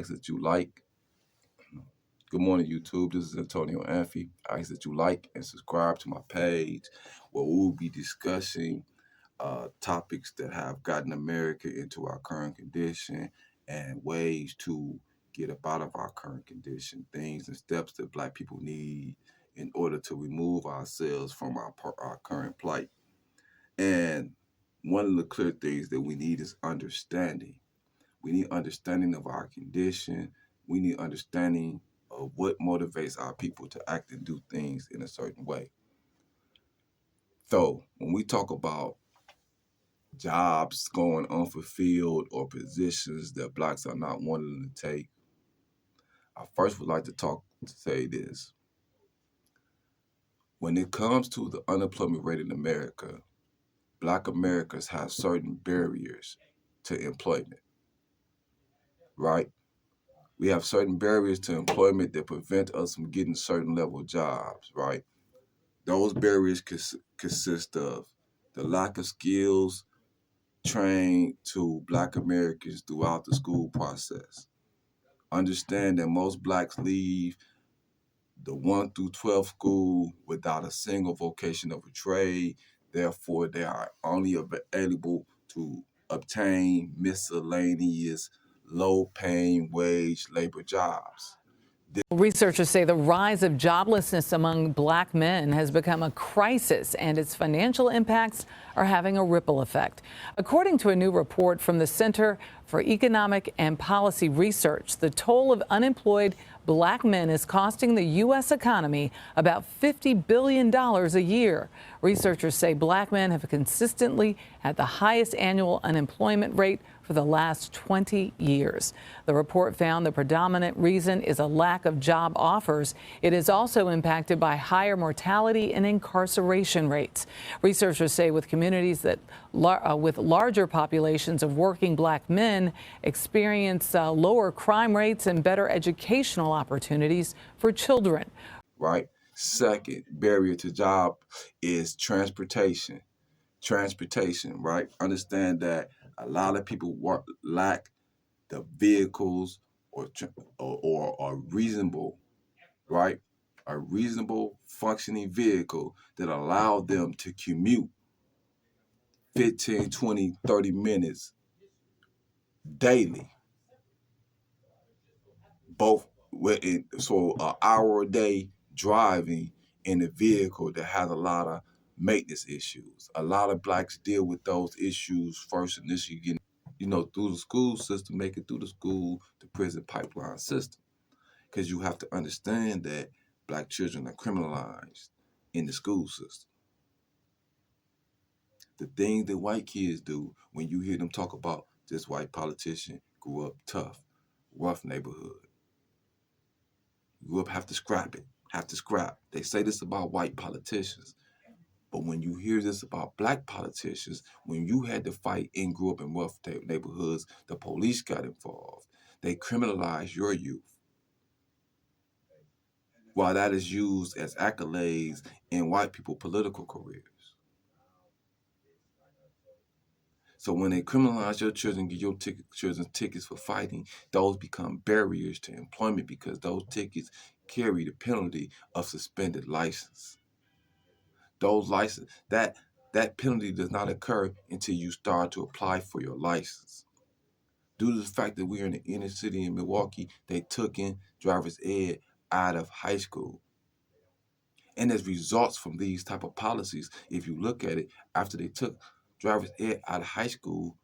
ask that you like. Good morning, YouTube. This is Antonio Amphy. I ask that you like and subscribe to my page where we'll be discussing topics that have gotten America into our current condition and ways to get up out of our current condition, things and steps that Black people need in order to remove ourselves from our current plight. And one of the clear things that we need is understanding. We need understanding of our condition. We need understanding of what motivates our people to act and do things in a certain way. So when we talk about jobs going unfulfilled or positions that Blacks are not wanting to take, I first would like to say this. When it comes to the unemployment rate in America, Black Americans have certain barriers to employment, right? We have certain barriers to employment that prevent us from getting certain level jobs, right? Those barriers consist of the lack of skills trained to Black Americans throughout the school process. Understand that most Blacks leave the 1 through 12 school without a single vocation of a trade. Therefore, they are only able to obtain miscellaneous, low-paying wage labor jobs. Researchers say the rise of joblessness among Black men has become a crisis, and its financial impacts are having a ripple effect. According to a new report from the Center for Economic and Policy Research, the toll of unemployed Black men is costing the U.S. economy about $50 billion a year. Researchers say Black men have consistently had the highest annual unemployment rate for the last 20 years. The report found the predominant reason is a lack of job offers. It is also impacted by higher mortality and incarceration rates. Researchers say with communities that with larger populations of working Black men experience lower crime rates and better educational opportunities for children. Right. Second barrier to job is transportation. Transportation, right? Understand that a lot of people lack the vehicles or reasonable, right? A reasonable functioning vehicle that allow them to commute 15, 20, 30 minutes daily. So an hour a day driving in a vehicle that has a lot of maintenance issues. A lot of Blacks deal with those issues first initially getting, through the school system, make it through the school to prison pipeline system. Because you have to understand that Black children are criminalized in the school system. The things that white kids do when you hear them talk about this white politician grew up tough, rough neighborhood. Grew up have to scrap it, have to scrap. They say this about white politicians. But when you hear this about Black politicians, when you had to fight and grew up in rough neighborhoods, the police got involved. They criminalized your youth. While that is used as accolades in white people political careers. So when they criminalize your children, give your children tickets for fighting, those become barriers to employment because those tickets carry the penalty of suspended license. That penalty does not occur until you start to apply for your license. Due to the fact that we're in the inner city in Milwaukee, they took in driver's ed out of high school. And as results from these type of policies, if you look at it, after they took driver's ed out of high school,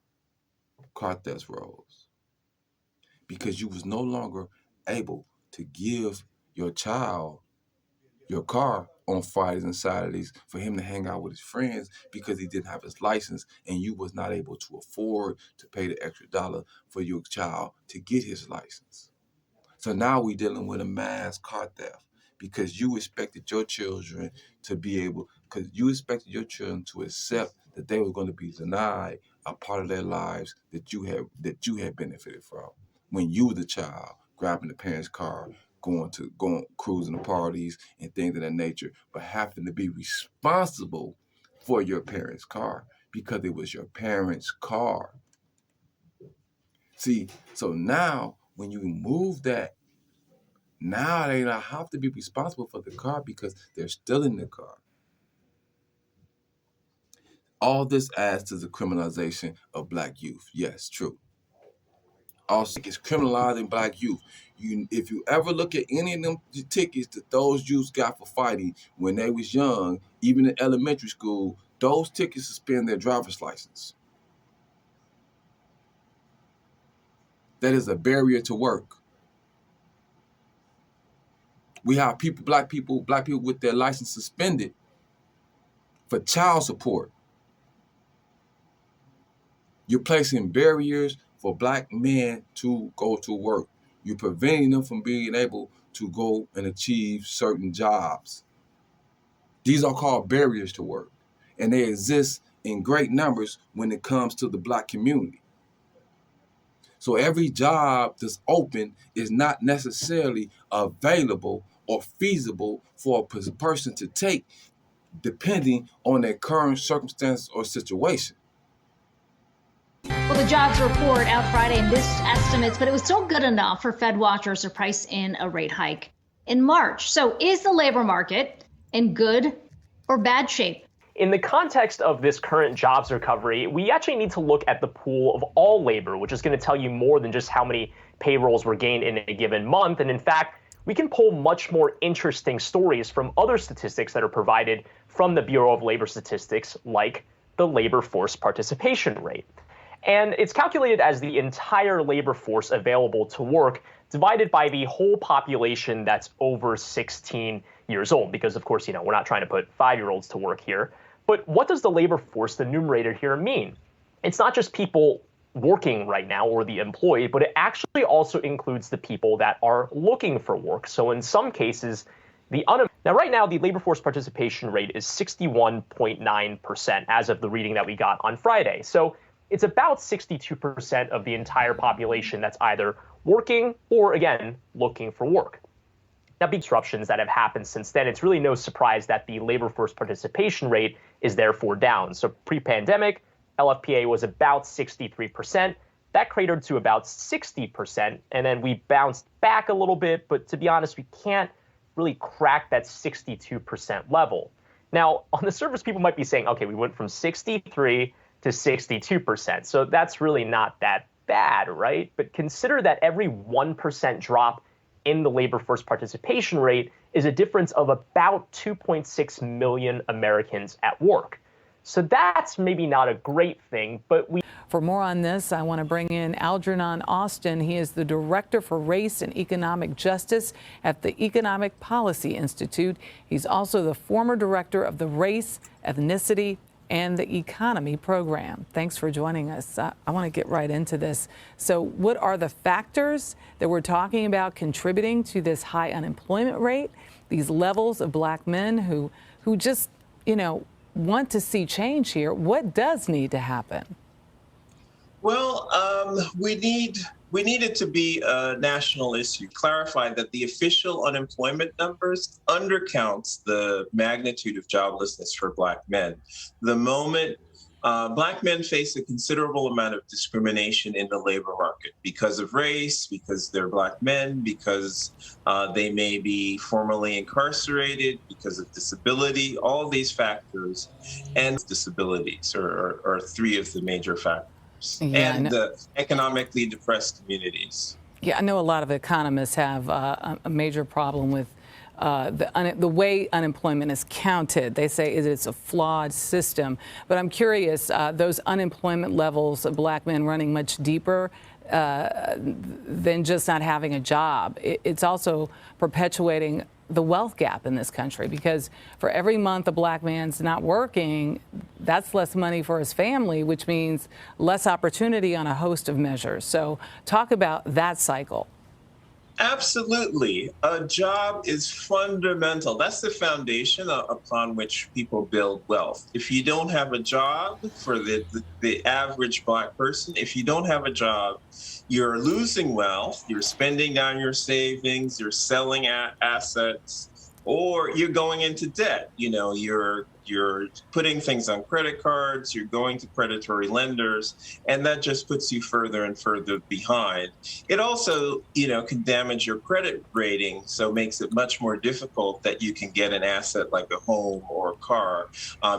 car thefts rose. Because you was no longer able to give your child your car on Fridays and Saturdays for him to hang out with his friends because he didn't have his license and you was not able to afford to pay the extra dollar for your child to get his license. So now we're dealing with a mass car theft because you expected your children to be able, because you expected your children to accept that they were going to be denied a part of their lives that you had benefited from when you were the child grabbing the parents' car, going cruising to parties and things of that nature, but having to be responsible for your parents' car because it was your parents' car. See, so now when you move that, now they don't have to be responsible for the car because they're still in the car. All this adds to the criminalization of black youth. Yes, true. Also, it's criminalizing black youth. If you ever look at any of them tickets that those youths got for fighting when they was young, even in elementary school, those tickets suspend their driver's license. That is a barrier to work. We have black people with their license suspended for child support. You're placing barriers for black men to go to work. You're preventing them from being able to go and achieve certain jobs. These are called barriers to work, and they exist in great numbers when it comes to the black community. So every job that's open is not necessarily available or feasible for a person to take, depending on their current circumstance or situation. Well, the jobs report out Friday missed estimates, but it was still good enough for Fed watchers to price in a rate hike in March. So is the labor market in good or bad shape? In the context of this current jobs recovery, we actually need to look at the pool of all labor, which is going to tell you more than just how many payrolls were gained in a given month. And in fact, we can pull much more interesting stories from other statistics that are provided from the Bureau of Labor Statistics, like the labor force participation rate. And it's calculated as the entire labor force available to work divided by the whole population that's over 16 years old, because of course, we're not trying to put 5-year-olds to work here. But what does the labor force, the numerator here, mean? It's not just people working right now or the employed, but it actually also includes the people that are looking for work. So in some cases, now right now, the labor force participation rate is 61.9% as of the reading that we got on Friday. So it's about 62% of the entire population that's either working or, again, looking for work. Now, big disruptions that have happened since then, it's really no surprise that the labor force participation rate is therefore down. So pre-pandemic, LFPA was about 63%. That cratered to about 60%, and then we bounced back a little bit. But to be honest, we can't really crack that 62% level. Now, on the surface, people might be saying, okay, we went from 63 to 62%. So that's really not that bad, right? But consider that every 1% drop in the labor force participation rate is a difference of about 2.6 million Americans at work. So that's maybe not a great thing, but For more on this, I want to bring in Algernon Austin. He is the Director for Race and Economic Justice at the Economic Policy Institute. He's also the former director of the Race, Ethnicity, and the Economy program. Thanks for joining us. I want to get right into this. So what are the factors that we're talking about contributing to this high unemployment rate, these levels of black men who just, want to see change here? What does need to happen? Well, we need it to be a national issue. Clarify that the official unemployment numbers undercounts the magnitude of joblessness for black men. The moment black men face a considerable amount of discrimination in the labor market because of race, because they're black men, because they may be formerly incarcerated, because of disability, all these factors, and disabilities are three of the major factors. Yeah, and the economically depressed communities. Yeah, I know a lot of economists have a major problem with the way unemployment is counted. They say it's a flawed system. But I'm curious, those unemployment levels of black men running much deeper than just not having a job. It's also perpetuating the wealth gap in this country, because for every month a black man's not working, that's less money for his family, which means less opportunity on a host of measures. So talk about that cycle. Absolutely. A job is fundamental. That's the foundation upon which people build wealth. If you don't have a job, for the average black person, if you don't have a job, you're losing wealth, you're spending down your savings, you're selling assets, or you're going into debt. You're putting things on credit cards, you're going to predatory lenders, and that just puts you further and further behind. It also, can damage your credit rating, so makes it much more difficult that you can get an asset like a home or a car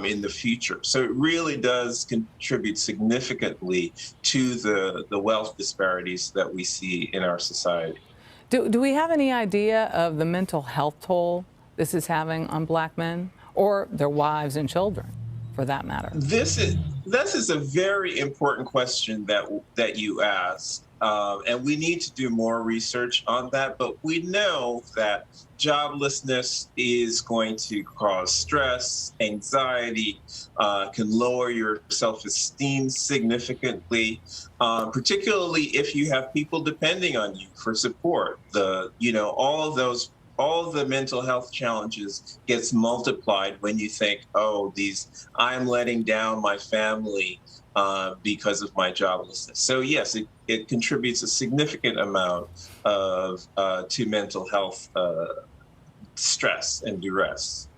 in the future. So it really does contribute significantly to the wealth disparities that we see in our society. Do we have any idea of the mental health toll this is having on Black men or their wives and children, for that matter? This is a very important question that you ask, and we need to do more research on that. But we know that joblessness is going to cause stress, anxiety, can lower your self-esteem significantly, particularly if you have people depending on you for support. All of the mental health challenges gets multiplied when you think, oh, I'm letting down my family because of my joblessness. So yes, it contributes a significant amount to mental health stress and duress.